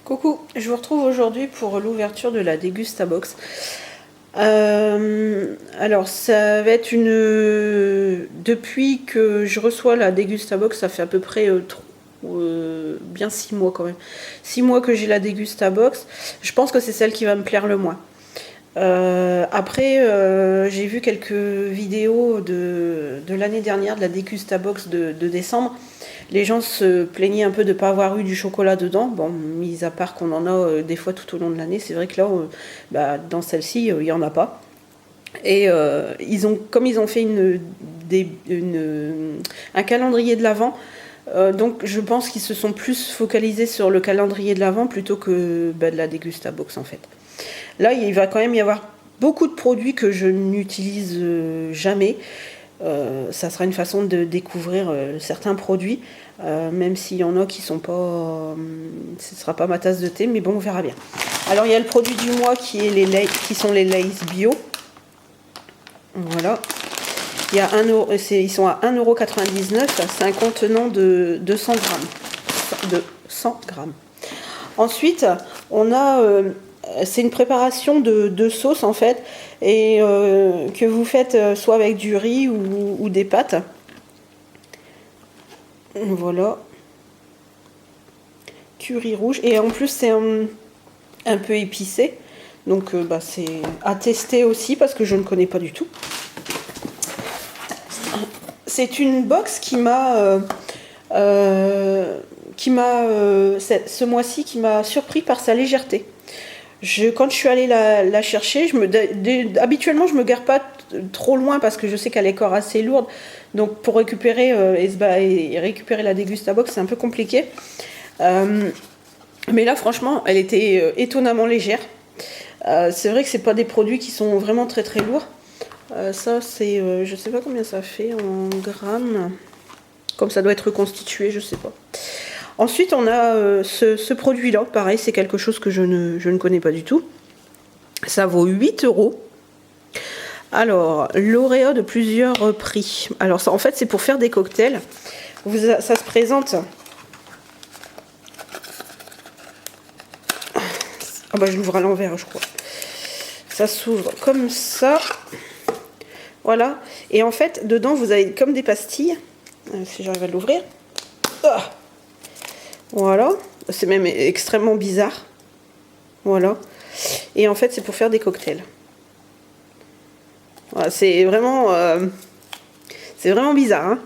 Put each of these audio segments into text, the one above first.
Coucou, je vous retrouve aujourd'hui pour l'ouverture de la Dégustabox. Alors ça va être Depuis que je reçois la Dégustabox, ça fait à peu près bien 6 mois quand même. 6 mois que j'ai la Dégustabox. Je pense que c'est celle qui va me plaire le moins. Après, j'ai vu quelques vidéos de l'année dernière, de la Dégustabox de décembre. Les gens se plaignaient un peu de ne pas avoir eu du chocolat dedans. Bon, mis à part qu'on en a des fois tout au long de l'année, c'est vrai que là, dans celle-ci, il n'y en a pas. Et comme ils ont fait un calendrier de l'Avent, donc je pense qu'ils se sont plus focalisés sur le calendrier de l'Avent plutôt que de la Dégustabox en fait. Là, il va quand même y avoir beaucoup de produits que je n'utilise jamais. Ça sera une façon de découvrir certains produits, même s'il y en a qui sont pas, ce sera pas ma tasse de thé, mais bon, on verra bien. Alors il y a le produit du mois qui sont les Lay's bio. Voilà. Il y a ils sont à 1,99 €. C'est un contenant de 200 grammes. De 100 grammes. Ensuite, on a c'est une préparation de sauce en fait, et que vous faites soit avec du riz ou des pâtes. Voilà. Curry rouge. Et en plus c'est un peu épicé. Donc c'est à tester aussi parce que je ne connais pas du tout. C'est une box ce mois-ci qui m'a surpris par sa légèreté. Quand je suis allée la chercher, habituellement je me gare pas trop loin parce que je sais qu'elle est encore assez lourde. Donc pour récupérer et récupérer la Dégustabox, c'est un peu compliqué. Mais là franchement, elle était étonnamment légère. C'est vrai que c'est pas des produits qui sont vraiment très très lourds. Ça c'est, je sais pas combien ça fait en grammes. Comme ça doit être reconstitué, je sais pas. Ensuite, on a ce produit-là. Pareil, c'est quelque chose que je ne connais pas du tout. Ça vaut 8 €. Alors, lauréat de plusieurs prix. Alors, ça, en fait, c'est pour faire des cocktails. Ça se présente. Ah bah, je l'ouvre à l'envers, je crois. Ça s'ouvre comme ça. Voilà. Et en fait, dedans, vous avez comme des pastilles. Si j'arrive à l'ouvrir. Ah, voilà. C'est même extrêmement bizarre. Voilà. Et en fait, c'est pour faire des cocktails. Voilà, c'est vraiment bizarre. Hein.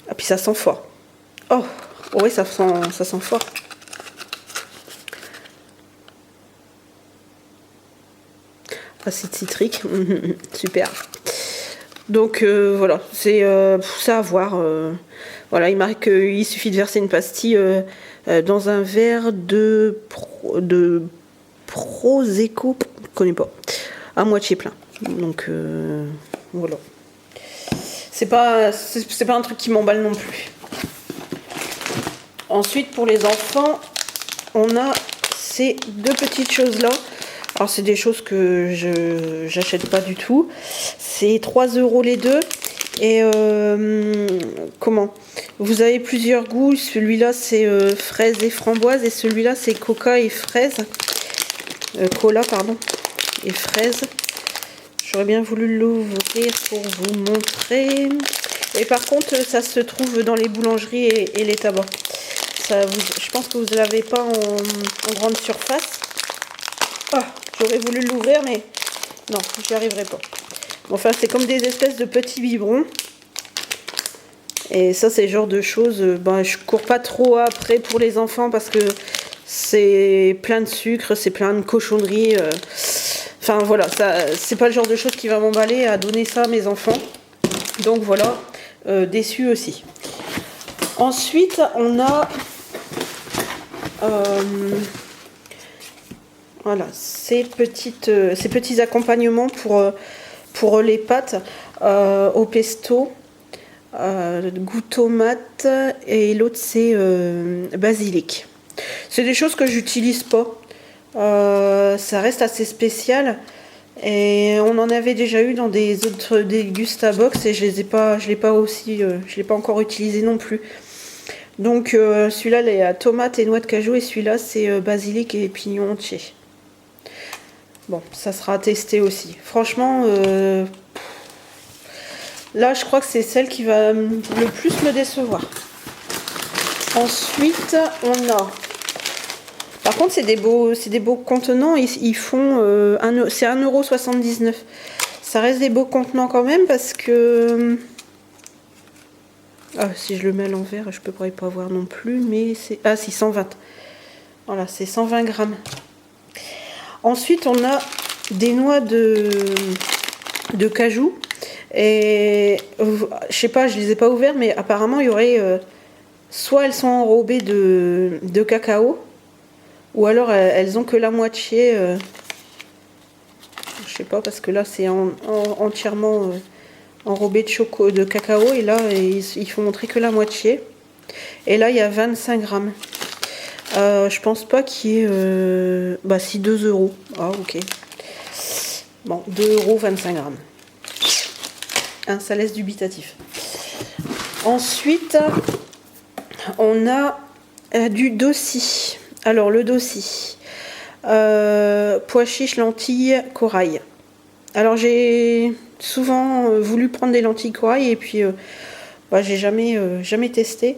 Ah, puis ça sent fort. Oh, oui, ça sent fort. Acide citrique. Super. Donc voilà, c'est ça à voir. Voilà, il marque qu'il suffit de verser une pastille dans un verre de Prosecco, je connais pas, à moitié plein. Donc voilà. C'est pas un truc qui m'emballe non plus. Ensuite, pour les enfants, on a ces deux petites choses là. Alors c'est des choses que j'achète pas du tout. C'est 3 € les deux. Et comment ? Vous avez plusieurs goûts. Celui-là c'est fraise et framboise. Et celui-là c'est coca et fraise. Cola, pardon. Et fraise. J'aurais bien voulu l'ouvrir pour vous montrer. Et par contre, ça se trouve dans les boulangeries et les tabacs. Je pense que vous ne l'avez pas en grande surface. Ah, j'aurais voulu l'ouvrir, mais non, j'y arriverai pas. Enfin, c'est comme des espèces de petits biberons. Et ça, c'est le genre de choses, je cours pas trop après pour les enfants parce que c'est plein de sucre, c'est plein de cochonneries. Enfin, voilà, c'est pas le genre de choses qui va m'emballer à donner ça à mes enfants. Donc voilà, déçu aussi. Ensuite, on a... voilà, ces petits accompagnements pour les pâtes au pesto, goût tomate, et l'autre c'est basilic. C'est des choses que j'utilise pas. Ça reste assez spécial et on en avait déjà eu dans des autres Dégustabox et je l'ai pas encore utilisé non plus. Donc celui-là, il est à tomate et noix de cajou, et celui-là, c'est basilic et pignon entier. Bon, ça sera à tester aussi. Franchement, là, je crois que c'est celle qui va le plus me décevoir. Ensuite, on a... Par contre, c'est des beaux contenants. Ils font... c'est 1,79 €. Ça reste des beaux contenants quand même parce que... Ah, si je le mets à l'envers, je ne peux pas voir non plus. Mais c'est... Ah, si, 120. Voilà, c'est 120 grammes. Ensuite, on a des noix de cajou. Et je sais pas, je les ai pas ouvertes, mais apparemment, il y aurait... soit elles sont enrobées de cacao, ou alors elles ont que la moitié. Je sais pas, parce que là, c'est entièrement enrobé de cacao. Et là, il faut montrer que la moitié. Et là, il y a 25 grammes. Je pense pas qu'il y ait... bah si, 2 €. Ah, ok. Bon, 2 €, 25 grammes. Hein, ça laisse dubitatif. Ensuite, on a du dossi. Alors, le dossi. Pois chiches, lentilles, corail. Alors, j'ai souvent voulu prendre des lentilles corail et puis bah, j'ai jamais testé.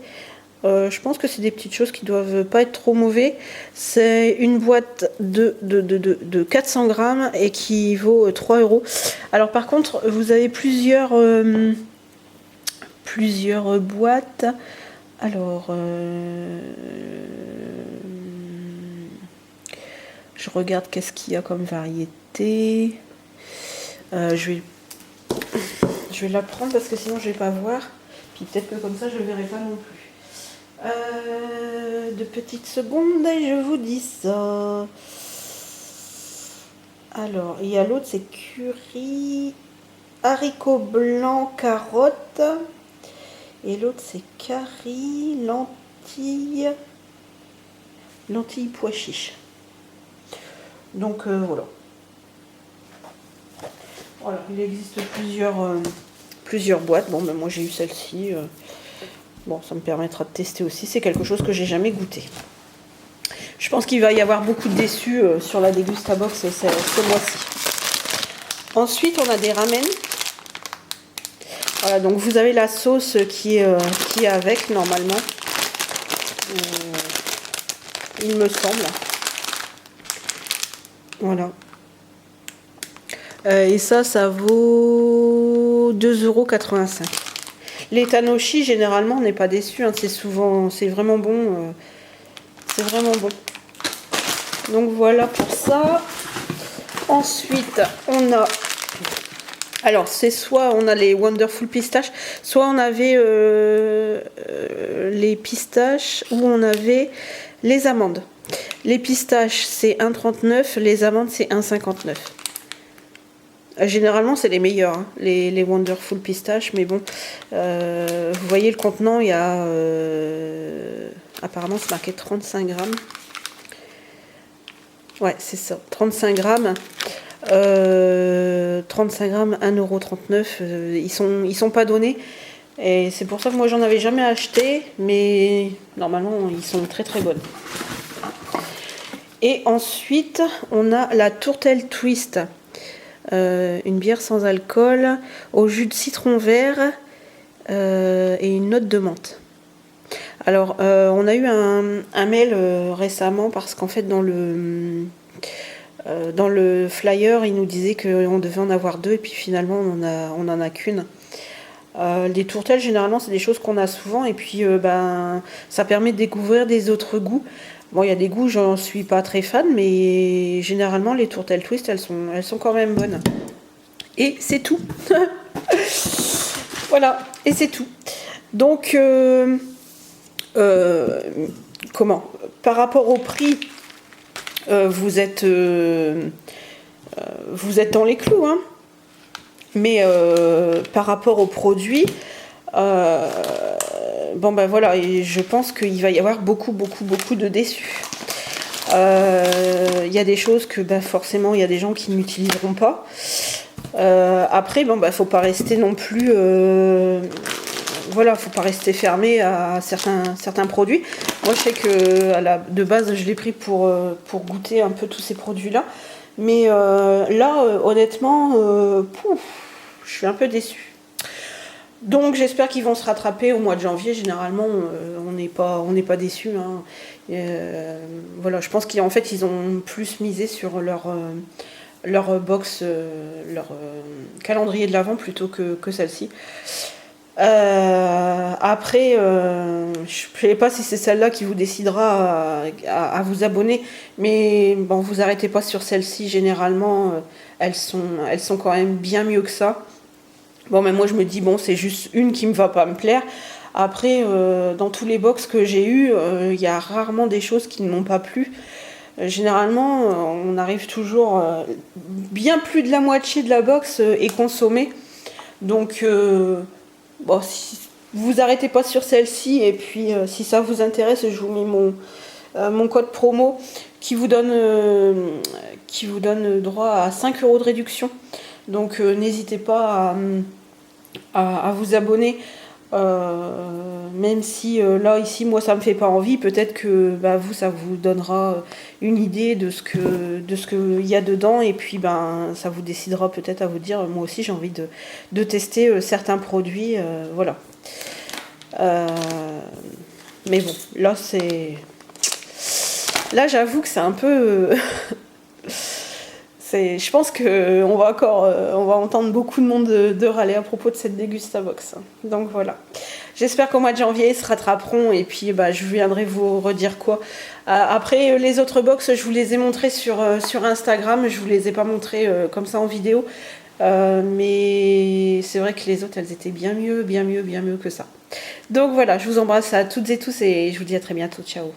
Je pense que c'est des petites choses qui doivent pas être trop mauvais. C'est une boîte de 400 grammes et qui vaut 3 €. Alors par contre, vous avez plusieurs boîtes. Alors, je regarde qu'est-ce qu'il y a comme variété. Je vais la prendre parce que sinon je vais pas voir. Puis peut-être que comme ça je ne verrai pas non plus. 2 petites secondes et je vous dis ça. Alors, il y a l'autre, c'est curry, haricots blancs, carottes. Et l'autre, c'est curry, lentilles, pois chiches. Donc voilà. Voilà, il existe plusieurs boîtes. Bon, ben moi j'ai eu celle-ci. Bon, ça me permettra de tester aussi. C'est quelque chose que j'ai jamais goûté. Je pense qu'il va y avoir beaucoup de déçus sur la Dégustabox ce mois-ci. Ensuite, on a des ramen. Voilà, donc vous avez la sauce qui est avec normalement. Il me semble. Voilà. Et ça vaut 2,85 €. Les tanoshi, généralement, on n'est pas déçu. Hein, c'est vraiment bon. C'est vraiment bon. Donc voilà pour ça. Ensuite, on a... Alors, c'est soit on a les Wonderful pistaches, soit on avait les pistaches, ou on avait les amandes. Les pistaches, c'est 1,39 €. Les amandes, c'est 1,59 €. Généralement, c'est les meilleurs, hein, les Wonderful pistaches. Mais bon, vous voyez le contenant, il y a... apparemment, c'est marqué 35 grammes. Ouais, c'est ça, 35 grammes. 35 grammes, 1,39 €. Ils sont pas donnés. Et c'est pour ça que moi, j'en avais jamais acheté. Mais normalement, ils sont très très bonnes. Et ensuite, on a la Tourtel Twist. Une bière sans alcool, au jus de citron vert et une note de menthe. Alors, on a eu un mail récemment parce qu'en fait, dans le flyer, il nous disait qu'on devait en avoir 2 et puis finalement, on en a qu'une. Les tourtelles, généralement, c'est des choses qu'on a souvent et puis ça permet de découvrir des autres goûts. Bon, il y a des goûts, j'en suis pas très fan, mais généralement, les tourtelles twist, elles sont quand même bonnes. Et c'est tout. Voilà, et c'est tout. Donc, comment ? Par rapport au prix, vous êtes dans les clous, hein. Mais par rapport aux produits, bon ben voilà, et je pense qu'il va y avoir beaucoup de déçus. Il y a des choses que forcément il y a des gens qui n'utiliseront pas. Après, bon faut pas rester non plus voilà, faut pas rester fermé à certains produits. Moi, je sais que de base, je l'ai pris pour goûter un peu tous ces produits-là. Mais là, honnêtement, je suis un peu déçue. Donc j'espère qu'ils vont se rattraper au mois de janvier. Généralement, on n'est pas déçus. Hein. Voilà, je pense qu'en fait, ils ont plus misé sur leur box, leur calendrier de l'Avent plutôt que celle-ci. Après, je ne sais pas si c'est celle-là qui vous décidera à vous abonner, mais bon, vous arrêtez pas sur celle-ci. Généralement, elles sont quand même bien mieux que ça. Bon, mais moi je me dis, bon, c'est juste une qui me va pas me plaire. Après, dans tous les box que j'ai eu, il y a rarement des choses qui ne m'ont pas plu. Généralement, on arrive toujours, bien plus de la moitié de la box est consommée. Donc, bon, si vous arrêtez pas sur celle-ci, et puis si ça vous intéresse, je vous mets mon code promo qui vous donne droit à 5 € de réduction. Donc n'hésitez pas à vous abonner, même si là ici moi ça me fait pas envie. Peut-être que vous, ça vous donnera une idée de ce qu'il y a dedans, et puis ça vous décidera peut-être à vous dire, moi aussi j'ai envie de tester certains produits, voilà. Mais bon, là j'avoue que c'est un peu je pense qu'on va on va entendre beaucoup de monde de râler à propos de cette Dégustabox. Donc voilà. J'espère qu'au mois de janvier, ils se rattraperont, et puis je viendrai vous redire quoi. Après, les autres box, je vous les ai montrées sur Instagram. Je vous les ai pas montrées comme ça en vidéo. Mais c'est vrai que les autres, elles étaient bien mieux que ça. Donc voilà, je vous embrasse à toutes et tous, et je vous dis à très bientôt. Ciao.